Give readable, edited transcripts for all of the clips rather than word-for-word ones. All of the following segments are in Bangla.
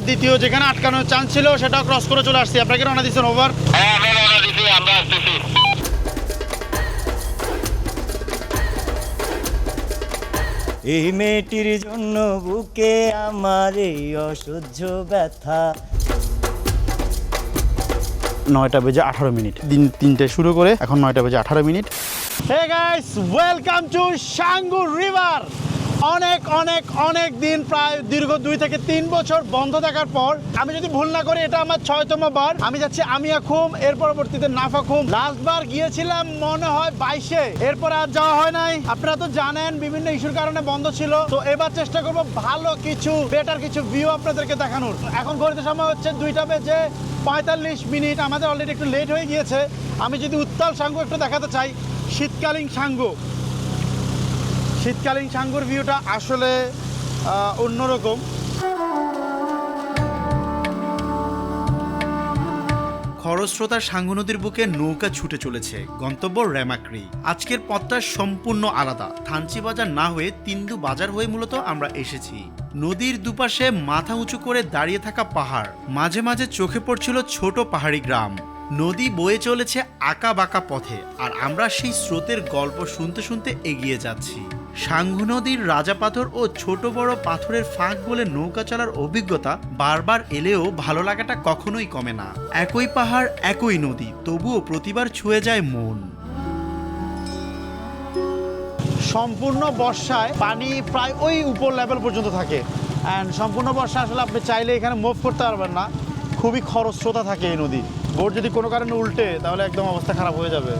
দ্বিতীয় যেখানে আটকানোর চান্স ছিল সেটা ক্রস করে চলে আসছি। আপনাকে রওনা দিচ্ছেন? ওভার। হ্যাঁ আমি রওনা দিছি, আমরা আসতেছি। এই মেয়েটির জন্য বুকে আমার এই অসহ্য ব্যথা। 9টা বেজে 18 মিনিট, দিন 3টায় শুরু করে এখন 9টা বেজে 18 মিনিট। Hey guys, welcome to Sangu river. অনেক অনেক অনেক দিন, প্রায় দীর্ঘ 2 থেকে 3 বছর বন্ধ থাকার পর, আমি যদি ভুল না করি এটা আমার 6তম বার আমি যাচ্ছি আমিয়াখুম, এর পরবর্তীতে নাফাখুম। লাস্ট বার গিয়েছিলাম মনে হয় 22-এ, এরপর আর যাওয়া হয় নাই। আপনারা তো জানেন বিভিন্ন ইস্যুর কারণে বন্ধ ছিল। তো এবার চেষ্টা করব ভালো কিছু, বেটার কিছু ভিউ আপনাদেরকে দেখানোর। এখন ঘড়িতে সময় হচ্ছে 2টা বেজে 45 মিনিট। আমাদের অলরেডি একটু লেট হয়ে গিয়েছে। আমি যদি উত্তাল সাঙ্গু একটু দেখাতে চাই, শীতকালীন সাঙ্গু, শীতকালীন সাঙ্গুর ভিউটা আসলে অন্যরকম। খরস্রোতার সাঙ্গু নদীর বুকে নৌকা ছুটে চলেছে, গন্তব্য রেমাক্রি। আজকের পথটা সম্পূর্ণ আলাদা। থানচি বাজার না হয়ে তিন্দু বাজার হয়ে মূলত আমরা এসেছি। নদীর দুপাশে মাথা উঁচু করে দাঁড়িয়ে থাকা পাহাড়, মাঝে মাঝে চোখে পড়ছিল ছোট পাহাড়ি গ্রাম। নদী বয়ে চলেছে আঁকা বাঁকা পথে, আর আমরা সেই স্রোতের গল্প শুনতে শুনতে এগিয়ে যাচ্ছি। সাঙ্গু নদীর রাজা পাথর ও ছোট বড় পাথরের ফাঁক বলে নৌকা চলার অভিজ্ঞতা বারবার এলেও ভালো লাগাটা কখনোই কমে না। একই পাহাড়, একই নদী, তবুও প্রতিবার ছুঁয়ে যায় মন। সম্পূর্ণ বর্ষায় পানি প্রায় ওই উপর লেভেল পর্যন্ত থাকে, অ্যান্ড সম্পূর্ণ বর্ষা আসলে আপনি চাইলে এখানে মুভ করতে পারবেন না। খুবই খরস্রোতা থাকে এই নদী। বোট যদি কোনো কারণে উল্টে তাহলে একদম অবস্থা খারাপ হয়ে যাবে।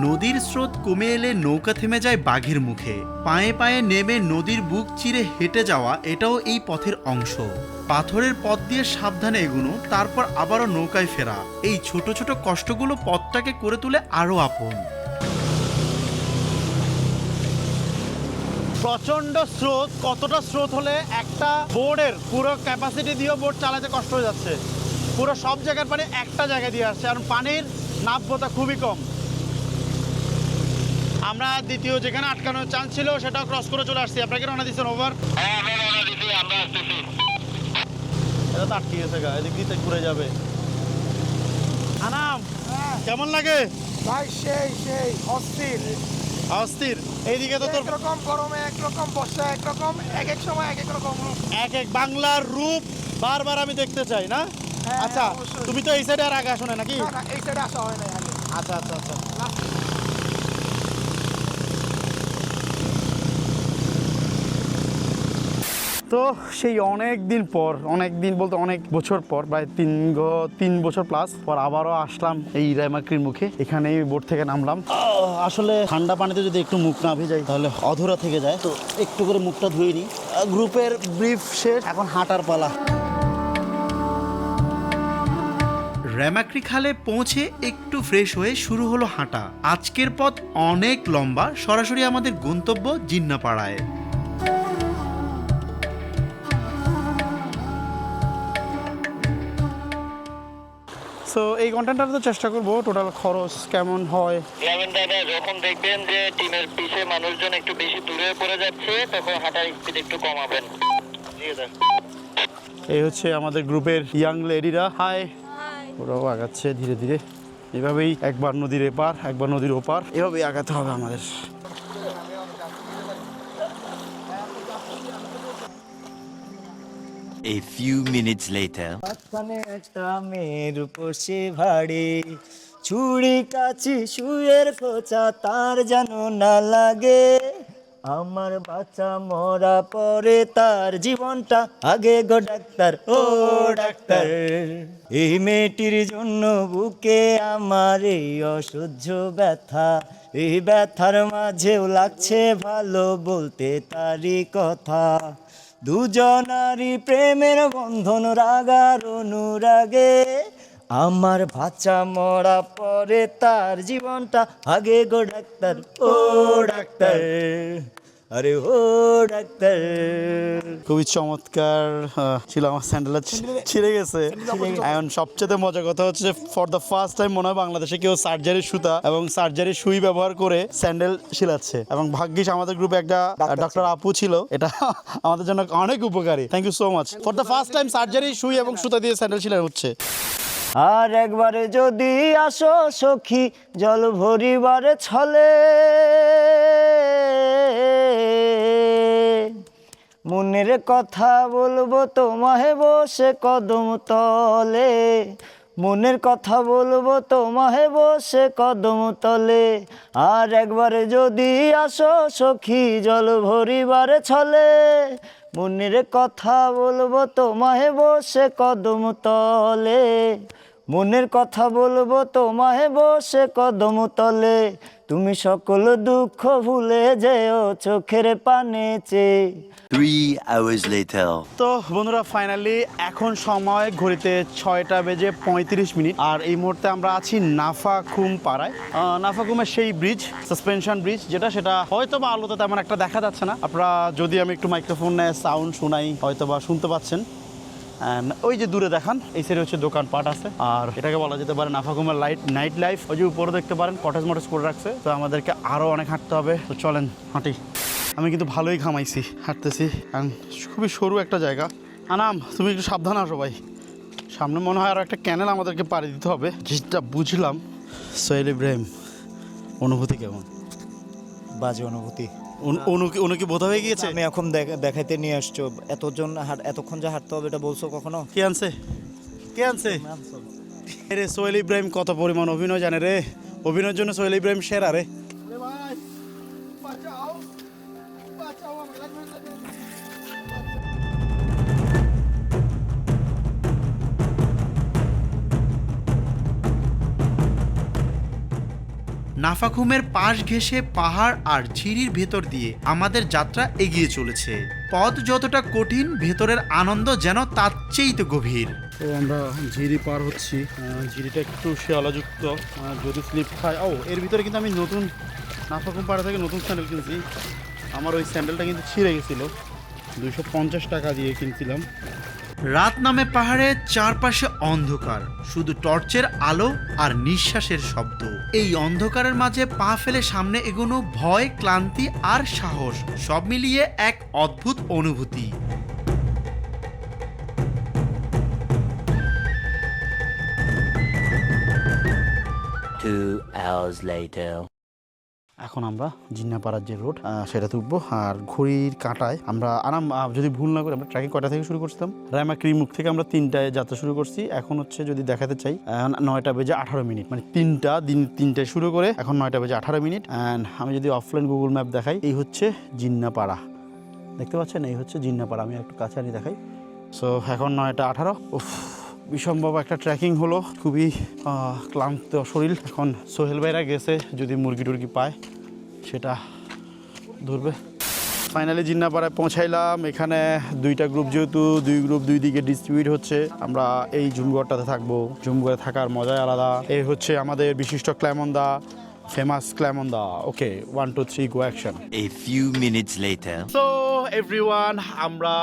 নদীর স্রোত কমে এলে নৌকা থেমে যায় বাঘের মুখে। পায়ে পায়ে নেমে নদীর বুক চিরে হেঁটে যাওয়া, এটাও এই পথের অংশ। পাথরের পথ দিয়ে সাবধানে এগুনো, তারপর আবারও নৌকায় ফেরা। এই ছোট ছোট কষ্টগুলো পথটাকে করে তোলে আরো আপন। প্রচন্ড স্রোত। কতটা স্রোত হলে একটা বোর্ডের পুরো ক্যাপাসিটি দিয়েও বোট চালাতে কষ্ট হয়ে যাচ্ছে। পুরো সব জায়গার পানি একটা জায়গায় দিয়ে আসছে, কারণ পানির নাব্যতা খুবই কম। আমরা দ্বিতীয় যেখানে আটকানোর চান্স ছিল সেটা ক্রস করে চলে আসছি। আপনাকে রওনা দিচ্ছেন? ওভার। হ্যাঁ আমি রওনা দিছি, আমরা আসতেছি। এটা তো আটকে গেছে গা, এদিক দিয়ে ঘুরে যাবে। আনাম, কেমন লাগে ভাই? সেই সেই অস্থির। অস্থির। এইদিকে তো তোর একরকম গরমে একরকম, বর্ষা একরকম, এক এক সময় এক এক রকম রূপ। এক এক বাংলার রূপ বারবার আমি দেখতে চাই না। হ্যাঁ, আচ্ছা, অবশ্যই। তুমি তো এই সাইডে আর আগে আসো না নাকি? না, না, এই সাইডে আসা হয় না আগে। আচ্ছা আচ্ছা আচ্ছা। তো সেই অনেক দিন পর, অনেক দিন বলতে অনেক বছর পর, প্রায় 3 বছর প্লাস পর আবারও আসলাম এই রেমাক্রির মুখে। এখানেই বোট থেকে নামলাম। আসলে ঠান্ডা পানিতে যদি একটু মুখ না ভিজাই তাহলে অধুরা থেকে যায়, তো একটু করে মুখটা ধুয়ে নিই। গ্রুপের ব্রিফ শেষ, এখন হাঁটার পালা। রেমাক্রি খালে পৌঁছে একটু ফ্রেশ হয়ে শুরু হলো হাঁটা। আজকের পথ অনেক লম্বা, সরাসরি আমাদের গন্তব্য জিন্নাপাড়ায়। সো এই কন্টেন্টটা তো চেষ্টা করবো টোটাল খরচ কেমন হয়। ইয়ামিন দাদা, যখন দেখবেন যে টিমের পিছে মানুষজন একটু বেশি দূরে পড়ে যাচ্ছে, তখন হাঁটার স্পিড একটু কমাবেন। জি স্যার। এই হচ্ছে আমাদের গ্রুপের ইয়াং লেডিরা। হাই। ওরাও আগাচ্ছে ধীরে ধীরে। এভাবেই একবার নদীর এপার একবার নদীর ওপার, এভাবেই আগাতে হবে আমাদের। A few minutes later. মাঝখানে একটা মেয়ের উপর সে ভাড়ে, ছুরি কাছি শুয়ের খোঁচা তার যেন না লাগে। আমার বাচ্চা মরা পরে তার জীবনটা আগে গো ডাক্তার, ও ডাক্তার। এই মেয়েটির জন্য বুকে আমার এই অসহ্য ব্যথা। এই ব্যথার মাঝেও লাগছে ভালো বলতে তারই কথা। দুজনারই প্রেমের বন্ধন রাগার অনুরাগে। আমার বাচ্চা মরা পরে তার জীবনটা আগে গো ডাক্তার, ও ডাক্তার। আরে ও ডাক্তার। খুবই চমৎকার ছিল। আমার স্যান্ডেলটা ছিঁড়ে গেছে। এখন সবচেয়ে মজার কথা হচ্ছে ফর দ্য ফার্স্ট টাইম মনে হয় বাংলাদেশে কেউ সার্জারির সুতা এবং সার্জারির সুই ব্যবহার করে স্যান্ডেল শিলাচ্ছে, এবং ভাগ্যিস আমাদের গ্রুপে একটা ডক্টর আপু ছিল, এটা আমাদের জন্য অনেক উপকারী। Thank you so much. For the first time surgery সুই এবং সুতা দিয়ে স্যান্ডেল শিলা হচ্ছে। আর একবারে যদি আসো সখী জল ভরিবারে ছলে, মনের কথা বলবো তোমাহে বসে কদম তলে, মনের কথা বলবো তোমাহে বসে কদম তলে। আর একবারে যদি আসো সখী জল ভরিবারে ছলে, মনের কথা বলবো তোমাহে বসে কদম তলে, মনের কথা বলবো তোমাহে বসে কদম তলে। তুমি সকল দুঃখ ভুলে যেও চোখের পানে চেয়ে। 3 hours later. তো বন্ধুরা ফাইনালি এখন সময় ঘড়িতে 6:35, আর এই মুহূর্তে আমরা আছি নাফাখুম পাড়ায়। নাফাখুমের সেই ব্রিজ, সাসপেনশন ব্রিজ যেটা, সেটা হয়তো বা আলোতে তেমন একটা দেখা যাচ্ছে না। আপনারা যদি আমি একটু মাইক্রোফোনে সাউন্ড শোনাই হয়তো বা শুনতে পাচ্ছেন। ওই যে দূরে দেখান, এই সাইডে হচ্ছে দোকানপাট আছে, আর এটাকে বলা যেতে পারে নাফাখুমের নাইট লাইফ। ওই যে উপরে দেখতে পারেন কটেজ মটেজ করে রাখছে। তো আমাদেরকে আরও অনেক হাঁটতে হবে, তো চলেন হাঁটি। আমি কিন্তু ভালোই ঘামাইছি, হাঁটতেছি, কারণ খুবই সরু একটা জায়গা। আনাম, তুমি একটু সাবধান আসো ভাই, সামনে মনে হয় আরও একটা ক্যানেল আমাদেরকে পাড়ি দিতে হবে, যেটা বুঝলাম। সোহেল ইব্রাহিম, অনুভূতি কেমন? বাজে অনুভূতি। অনু কি বোধ হয়ে গিয়েছে? আমি এখন দেখাইতে নিয়ে আসছো, এতক্ষণ যে হাঁটতে হবে এটা বলছো কখনো? কে আনছে? কে আনছে? রে সোহেল ইব্রাহিম কত পরিমাণ অভিনয় জানে রে, অভিনয়ের জন্য সোহেল ইব্রাহিম সেরা রে। ভাই বাঁচাও, বাঁচাও আমাকে। নাফাখুমের পাশ ঘেঁষে পাহাড় আর ঝিরির ভেতর দিয়ে আমাদের যাত্রা এগিয়ে চলেছে। পথ যতটা কঠিন, ভেতরের আনন্দ যেন তার চেয়েতে গভীর। তো আমরা ঝিরি পার হচ্ছি, ঝিরিটা একটু শেওলাযুক্ত, যদি স্লিপ খায়। এর ভিতরে কিন্তু আমি নতুন নাফাখুম পাড়া থেকে নতুন স্যান্ডেল কিনছি। আমার ওই স্যান্ডেলটা কিন্তু ছিঁড়ে গেছিলো, 250 টাকা দিয়ে কিনছিলাম। রাত নামে পাহাড়ের চারপাশে অন্ধকার, শুধু টর্চের আলো আর নিঃশ্বাসের শব্দ। এই অন্ধকারের মাঝে পা ফেলে সামনে এগোনো ভয়, ক্লান্তি আর সাহস সব মিলিয়ে এক অদ্ভুত অনুভূতি। 2 hours later. এখন আমরা জিন্নাপাড়ার যে রোড সেটাতে উঠবো, আর ঘড়ির কাঁটায় আমরা আরাম, যদি ভুল না করি আমরা ট্রেকিং কয়টা থেকে শুরু করছিলাম? রায়মাক্রি মুখ থেকে আমরা 3টায় যাত্রা শুরু করছি। এখন হচ্ছে যদি দেখাতে চাই 9:18, মানে 3টায় শুরু করে এখন 9:18। অ্যান্ড আমি যদি অফলাইন গুগল ম্যাপ দেখাই, এই হচ্ছে জিন্নাপাড়া, দেখতে পাচ্ছেন? এই হচ্ছে জিন্নাপাড়া। আমি একটু কাছে আনি দেখাই। সো এখন 9:18। উফ, বিসম্ভব একটা ট্রেকিং হলো, খুবই ক্লান্ত শরীর। এখন সোহেল ভাইরা গেছে, যদি মুরগি টুরগি পায় সেটা ধরবে। ফাইনালি জিন্নাপাড়ায় পৌঁছাইলাম। এখানে 2টা গ্রুপ, যেহেতু 2 গ্রুপ 2 দিকে ডিস্ট্রিবিউট হচ্ছে। আমরা এই ঝুমঘরটাতে থাকবো, ঝুমঘরে থাকার মজাই আলাদা। এই হচ্ছে আমাদের বিশিষ্ট ক্ল্যামন্দা, ফেমাস ক্ল্যামন্দা। Okay, 1 2 3 go action. A few minutes later. So everyone, আমরা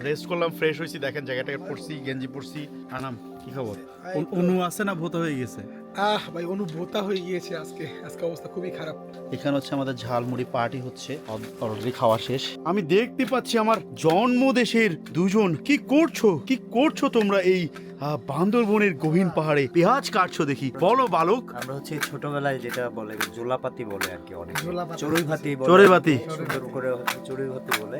রেস্ট করলাম, ফ্রেশ হয়েছি। দেখেন জায়গাটাকে পড়ছি, গেঞ্জি পড়ছি। আনাম, কি খবর? অনু আছে না ভোতা হয়ে গেছে? ভাই অনুভূতা হয়ে গিয়েছে আজকে অবস্থা খুবই খারাপ। এখানে হচ্ছে আমাদের ঝালমুড়ি পার্টি হচ্ছে, অলরেডি খাওয়া শেষ। আমি দেখতে পাচ্ছি আমার জন্মদেশের দুজন। কি করছো তোমরা এই বান্দরবনের গভীর পাহাড়ে? পেঁয়াজ কাটছো দেখি, বলো বালক। আমরা হচ্ছে ছোটবেলায় যেটা বলে জোলাপাতি বলে আর কি, অনেক চড়ুইভাতি সুন্দর করে চড়ুইভাতি বলে,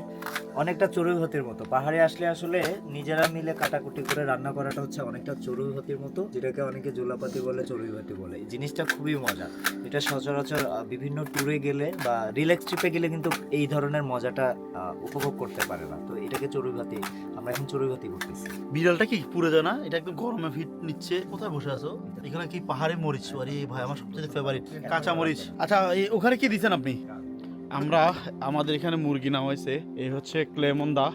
অনেকটা চড়ুইভাতির মতো। পাহাড়ে আসলে আসলে নিজেরা মিলে কাটাকুটি করে রান্না করাটা হচ্ছে অনেকটা চড়ুইভাতির মতো, যেটাকে অনেকে জোলাপাতি বলে, চড়ুইভাতি বলে। এই জিনিসটা খুবই মজা। এটা সচরাচর বিভিন্ন ট্যুরে গেলে বা রিল্যাক্স ট্রিপে গেলে কিন্তু এই ধরনের মজাটা উপভোগ করতে পারে না। তো এটাকে চড়ুইভাতি, আমরা এখন চড়ুইভাতি করতেছি। বিড়ালটা কি পুরো জানা? এটা একদম গরমে ফিট নিচ্ছে। কোথায় বসে আছো? এখানে কি পাহাড়ে মরিচ? আরে ভাই, আমার সবচেয়ে ফেভারিট কাঁচা মরিচ। আচ্ছা, ওখানে কি দিচ্ছেন আপনি? আমরা আমাদের এখানে মুরগি নাম হয়েছে, এই হচ্ছে ক্লেমন্দা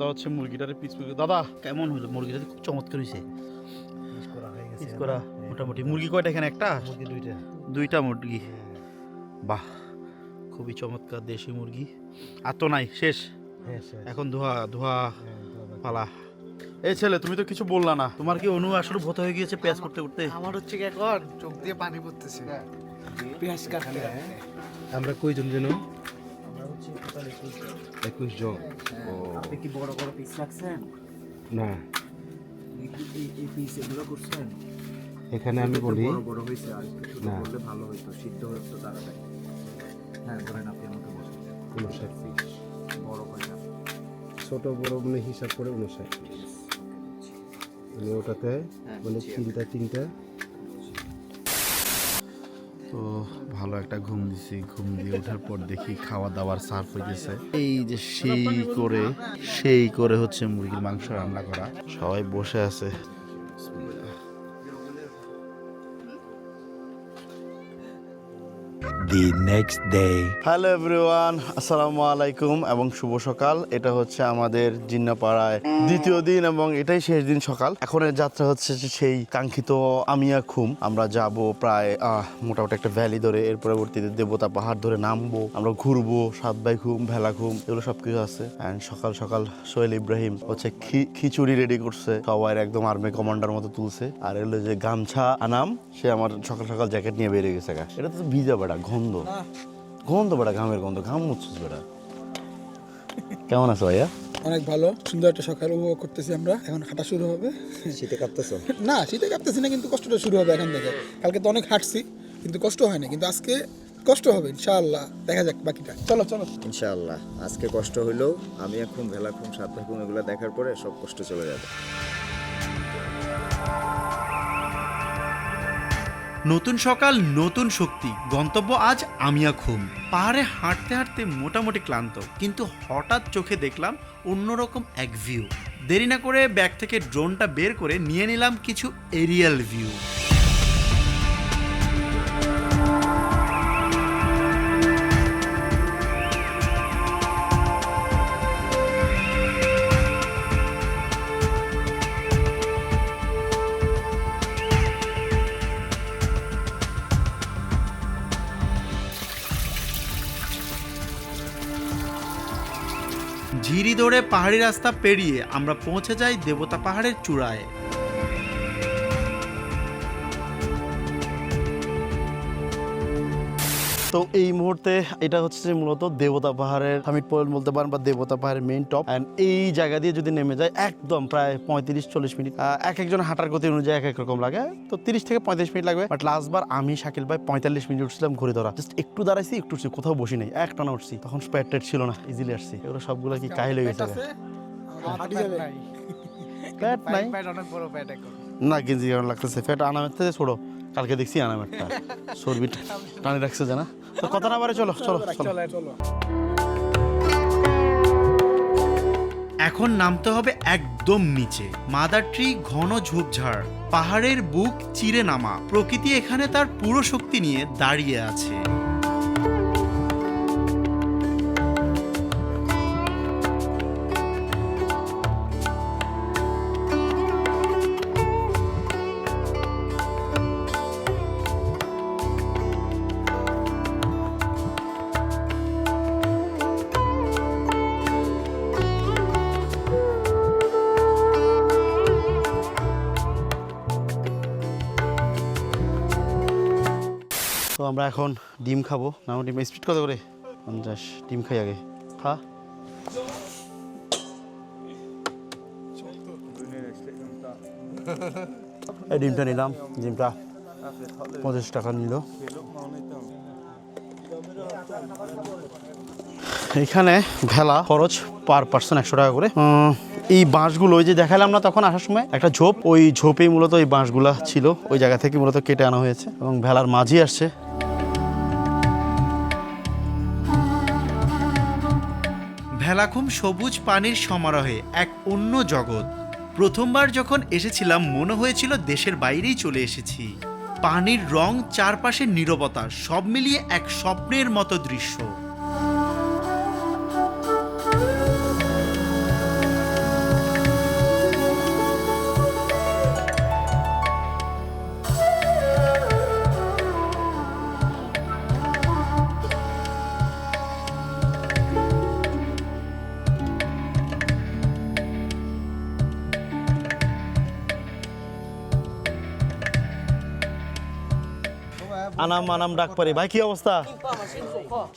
হচ্ছে মুরগিটারে পিস। দাদা কেমন হলো মুরগিটা? খুব চমৎকার হয়েছে, পিস করা মোটামুটি। মুরগি কয়টা এখানে? একটা? 2টা মুরগি। বাহ, খুবই চমৎকার দেশি মুরগি। আর তো নাই, শেষ। এখন ধোয়া ধোয়া পালা। এই ছেলে, তুমি তো কিছু বললা না, তোমার কি অনু আসলে ভূত হয়ে গিয়েছে পেঁয়াজ করতে করতে? আমার হচ্ছে কি এখন চোখ দিয়ে পানি পড়তেছে পেঁয়াজ কাটতে। আমরা কয়জন যেন? আমরা হচ্ছে টোটাল 21 জন। আপনি কি বড় বড় পিস রাখছেন? না, এই পিস এগুলো করছেন? এখানে আমি বলি বড় বড় হয়েছে, আর একটু ছোট না। করলে ভালো হতো, সিদ্ধ হতো তাড়াতাড়ি। হ্যাঁ বলেন, আপনি আমাকে বলুন। 59 পিস। বড় কয়টা? ছোট বড় মানে হিসাব করে 59 পিস। মানে ওটাতে মানে তিনটা। তো ভালো একটা ঘুম দিছি, ঘুম দিয়ে ওঠার পর দেখি খাওয়া দাওয়ার সার্ভ হয়ে গেছে। এই যে সেই করে হচ্ছে মুরগির মাংস রান্না করা, সবাই বসে আছে। The next day. Hello everyone, আসসালামু আলাইকুম এবং শুভ সকাল। এটা হচ্ছে আমাদের জিন্নাপাড়ায় দ্বিতীয় দিন এবং এটাই শেষ দিন সকাল। এখনের যাত্রা হচ্ছে যে সেই কাঙ্ক্ষিত আমিয়া খুম। আমরা যাব প্রায় মোটামুটি একটা ভ্যালি ধরে, এর পরবর্তীতে দেবতা পাহাড় ধরে নামবো, আমরা ঘুরবো, সাতবাই খুম, ভেলা খুম, এগুলো সবকিছু আছে। অ্যান্ড সকাল সকাল সোহেল ইব্রাহিম হচ্ছে খিচুড়ি রেডি করছে, সবাই একদম আর্মি কমান্ডার মতো তুলছে। আর এগুলো যে গামছা আনাম, সে আমার সকাল সকাল জ্যাকেট নিয়ে বেরিয়ে গেছে। এটা তো ভিজা বেড়া, গন্ধ বেড়া, ঘামের গন্ধ, ঘাম মুছছিস বেড়া। কেমন আছো ভাইয়া? অনেক ভালো, সুন্দর একটা সকাল উপভোগ করতেছি আমরা। এখন হাঁটা শুরু হবে। শীতে কাঁপতেছো? না, শীতে কাঁপতেছি না, কিন্তু কষ্টটা শুরু হবে এখন থেকে। কালকে তো অনেক হাঁটছি, কিন্তু কষ্ট হয় না, কিন্তু আজকে কষ্ট হবে ইনশাআল্লাহ। দেখা যাক বাকিটা। চলো চলো। ইনশাআল্লাহ আজকে কষ্ট হইলেও আমি এখন ভেলা খুম, সাতটা খুম এগুলো দেখার পরে সব কষ্ট চলে যাবে। নতুন সকাল, নতুন শক্তি। গন্তব্য আজ আমিয়া খুম। পাহাড়ে হাঁটতে হাঁটতে মোটামুটি ক্লান্ত, কিন্তু হঠাৎ চোখে দেখলাম অন্যরকম এক ভিউ। দেরি না করে ব্যাগ থেকে ড্রোনটা বের করে নিয়ে নিলাম কিছু এরিয়াল ভিউ। ঝিরি দৌড়ে পাহাড়ি রাস্তা পেরিয়ে আমরা পৌঁছে যাই দেবতা পাহাড়ের চূড়ায়। তো এই মুহূর্তে এটা হচ্ছে যে মূলত দেবতা পাহাড়ের সামিট পয়েন্ট বলতে পারেন, বা দেবতা পাহাড়ের মেইন টপ। অ্যান্ড এই জায়গা দিয়ে যদি নেমে যায় একদম প্রায় 35-40 মিনিট। একজন হাঁটার গতি অনুযায়ী এক রকম লাগে, তো 30 থেকে 35 মিনিট লাগবে। বাট লাস্টবার আমি শাকিল ভাই 45 মিনিট উঠছিলাম ঘুরে ধরা, জাস্ট একটু দাঁড়াইছি, একটু উঠছি, কোথাও বসি নাই, একটানা উঠছি। তখন স্প্যাট ছিল না, ইজিলি আসছি। এগুলো সবগুলো কি কাহিল হয়ে গেছে? প্যাট নাই অনেক বড় প্যাট এখন। না, গেঞ্জি কেমন লাগতেছে? ফ্যাট আনামের থেকে ছোড়ো, কালকে দেখছি আনামেরটা চর্বি টানি রাখছে জানা। তো কথা না বারে চলো চলো চলো। চলো। এখন নামতে হবে একদম নিচে। মাদার ট্রি, ঘন ঝোপঝাড়, পাহাড়ের বুক চিরে নামা। প্রকৃতি এখানে তার পুরো শক্তি নিয়ে দাঁড়িয়ে আছে। তো আমরা এখন ডিম খাবো। না, ডিম স্পিড কত করে? 50। ডিম খাই আগে, খা। এই ডিমটা নিলাম, ডিমটা 50 টাকা নিল। এখানে ভেলা খরচ পার পার্সন 100 টাকা করে। এই বাঁশগুলো ওই যে দেখালাম না তখন আসার সময় একটা ঝোপ, ওই ঝোপেই মূলত এই বাঁশগুলা ছিল, ওই জায়গা থেকে মূলত কেটে আনা হয়েছে এবং ভেলার মাঝি আসছে। ভেলাখুম সবুজ পানির সমারোহে এক অন্য জগৎ। প্রথমবার যখন এসেছিলাম মনে হয়েছিল দেশের বাইরেই চলে এসেছি। পানির রং, চারপাশের নীরবতা, সব মিলিয়ে এক স্বপ্নের মতো দৃশ্য। আনাম ডাক পারি। ভাই কি অবস্থা?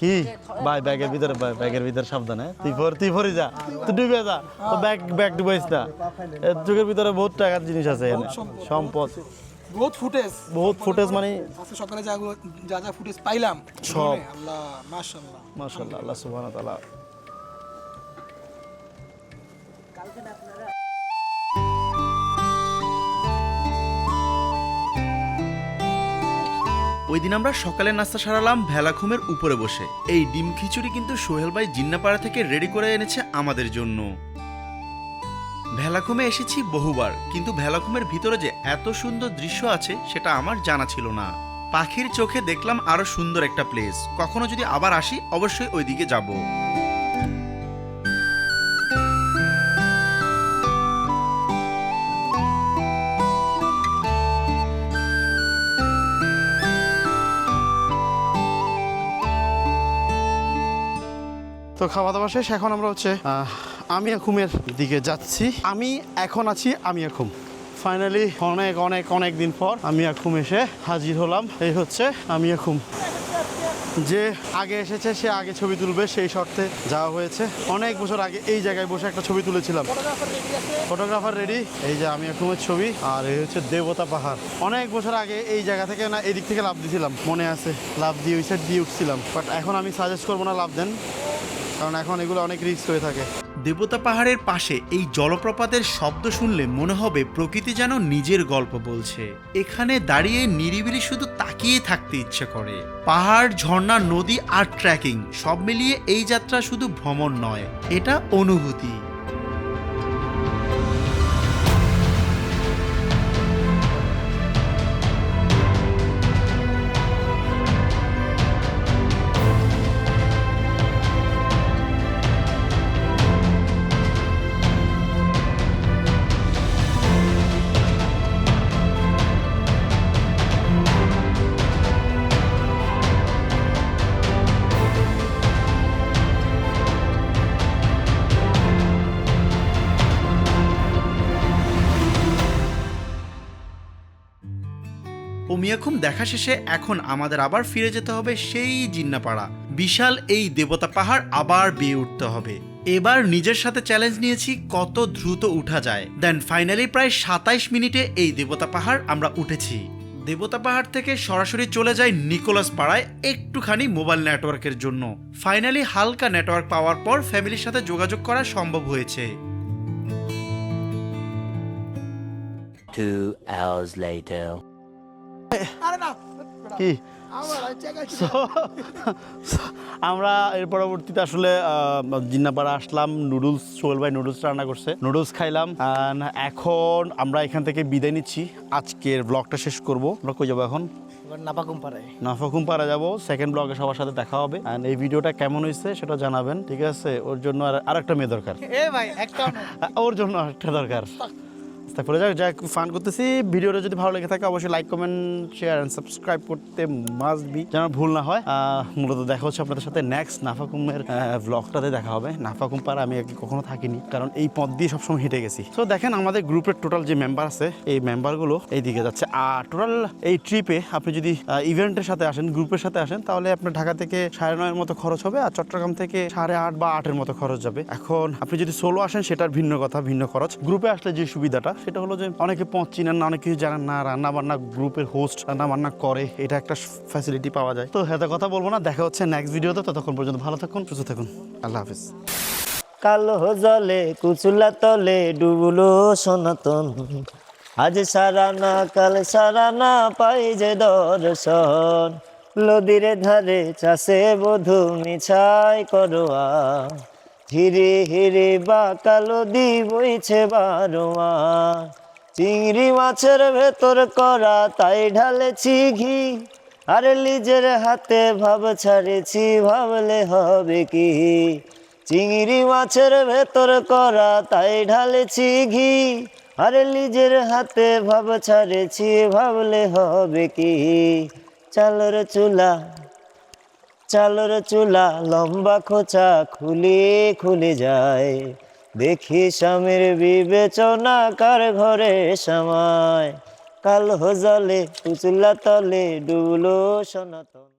কি ভাই ব্যাগের ভিতরে সাবধানে। তুই ভরে যা, তুই ডুবে যা, তো ব্যাগ ডুবাইস না। যুগের ভিতরে বহুত টাকার জিনিস আছে এখানে, সম্পদ, বহুত ফুটেজ মানে আজকে সকালে যা ফুটেজ পাইলাম সব। আল্লাহ মাশাআল্লাহ মাশাআল্লাহ, আল্লাহ সুবহানাহু ওয়া তাআলা। ওই দিন আমরা সকালের নাস্তা সারালাম ভেলাখুমের উপরে বসে। এই ডিম খিচুড়ি কিন্তু সোহেল ভাই জিন্নাপাড়া থেকে রেডি করে এনেছে আমাদের জন্য। ভেলাখুমে এসেছি বহুবার, কিন্তু ভেলাখুমের ভিতরে যে এত সুন্দর দৃশ্য আছে সেটা আমার জানা ছিল না। পাখির চোখে দেখলাম আরো সুন্দর একটা প্লেস। কখনো যদি আবার আসি অবশ্যই ওইদিকে যাব। তো খাওয়া দাওয়া শেষ, এখন আমরা হচ্ছে আমিয়া খুমের দিকে যাচ্ছি। আমি এখন আছি আমিয়া খুম। ফাইনালি অনেক দিন পর আমিয়া খুম এসে হাজির হলাম। এই হচ্ছে আমিয়া খুম। যে আগে এসেছে সে আগে ছবি তুলবে, সেই শর্তে যাওয়া হয়েছে। অনেক বছর আগে এই জায়গায় বসে একটা ছবি তুলেছিলাম। Photographer ready. এই যে আমিয়া খুমের ছবি, আর এই হচ্ছে দেবতা পাহাড়। অনেক বছর আগে এই জায়গা থেকে না এদিক থেকে লাফ দিয়েছিলাম, মনে আছে। লাফ দিয়ে ওই সাইড দিয়ে উঠছিলাম, বাট এখন আমি সাজেস্ট করবো না লাফ দেন, কারণ এখন এগুলো অনেক রিস্ক হয়ে থাকে। দেবতা পাহাড়ের পাশে এই জলপ্রপাতের শব্দ শুনলে মনে হবে প্রকৃতি যেন নিজের গল্প বলছে। এখানে দাঁড়িয়ে নিরিবিলি শুধু তাকিয়ে থাকতে ইচ্ছে করে। পাহাড়, ঝর্ণা, নদী আর ট্রেকিং সব মিলিয়ে এই যাত্রা শুধু ভ্রমণ নয়, এটা অনুভূতি। ওমিয়াখুম দেখা শেষে এখন আমাদের আবার ফিরে যেতে হবে সেই জিন্নাপাড়া। বিশাল এই দেবতা পাহাড় আবার বেয়ে উঠতে হবে। এবার নিজের সাথে চ্যালেঞ্জ নিয়েছি কত দ্রুত উঠা যায়। দেন ফাইনালি প্রায় 27 মিনিটে এই দেবতা পাহাড় আমরা উঠেছি। দেবতা পাহাড় থেকে সরাসরি চলে যায় নিকোলাস পাড়ায় একটুখানি মোবাইল নেটওয়ার্কের জন্য। ফাইনালি হালকা নেটওয়ার্ক পাওয়ার পর ফ্যামিলির সাথে যোগাযোগ করা সম্ভব হয়েছে। 2 hours later. আরে না কি আমার জায়গা আমরা এর পরবর্তীতে আসলে জিন্নাপাড়া আসলাম। নুডলস, সোহেল ভাই নুডলস রান্না করছে, নুডলস খাইলাম। এখন আমরা এখান থেকে বিদায় নিচ্ছি। আজকের ব্লগটা শেষ করব। আমরা কই যাবো এখন? নাফাকুম পাড়া যাবো। সেকেন্ড ব্লগে সবার সাথে দেখা হবে। এন্ড এই ভিডিওটা কেমন হয়েছে সেটা জানাবেন, ঠিক আছে? ওর জন্য আর একটা মেয়ে দরকার। ওর জন্য একটা দরকার। তারপরে যা ফান করতেছি। ভিডিওটা যদি ভালো লেগে থাকে অবশ্যই like, comment, share and subscribe করতে মাস্ট বি, যেন ভুল না হয়। মূলত দেখা হচ্ছে আপনাদের সাথে নেক্সট নাফাকুমের ব্লগটাতে দেখা হবে। নাফাকুম পাড়া আমি আগে কখনো থাকিনি, কারণ এই পথ দিয়ে সবসময় হেঁটে গেছি। তো দেখেন আমাদের গ্রুপের টোটাল যে মেম্বার আছে, এই মেম্বারগুলো এই দিকে যাচ্ছে। আর টোটাল এই ট্রিপে আপনি যদি ইভেন্টের সাথে আসেন, গ্রুপের সাথে আসেন, তাহলে আপনার ঢাকা থেকে 9.5 মতো খরচ হবে, আর চট্টগ্রাম থেকে 8.5 বা 8 মতো খরচ যাবে। এখন আপনি যদি সোলো আসেন সেটার ভিন্ন কথা, ভিন্ন খরচ। গ্রুপে আসলে যে সুবিধাটা সেটা হলো যে অনেকে পথ চিনেন না, অনেক কিছু জানেন না, রান্না বান্না গ্রুপের হোস্ট রান্না বান্না করে, এটা একটা ফ্যাসিলিটি পাওয়া যায়। তো এত কথা বলবো না, দেখা হচ্ছে নেক্সট ভিডিওতে। ততক্ষণ পর্যন্ত ভালো থাকুন, সুস্থ থাকুন, আল্লাহ হাফিজ। কালো জলে কুচুলা তলে ডুবলো সনাতন, আজ সারা না কাল সারা না পাই যে দর্শন। নদীর ধারে চাষে বধূ মিছাই করোয়া, হিরে হিরে বা কালো দি বইছে বারোয়া। চিংড়ি মাছের ভেতর করা তাই ঢালেছি ঘি, আরে নিজের হাতে ভাব ছাড়েছি, ভাবলে হবে কি। চিংড়ি মাছের ভেতর করা তাই ঢালেছি ঘি, আরে নিজের হাতে ভাব ছাড়েছি, ভাবলে হবে কি। চালর চুলা লম্বা খোঁচা খুলে খুলে যায়, দেখি স্বামীর বিবেচনা কার ঘরে সময়। কাল জলে চুলা তলে ডুবলো সনাতন।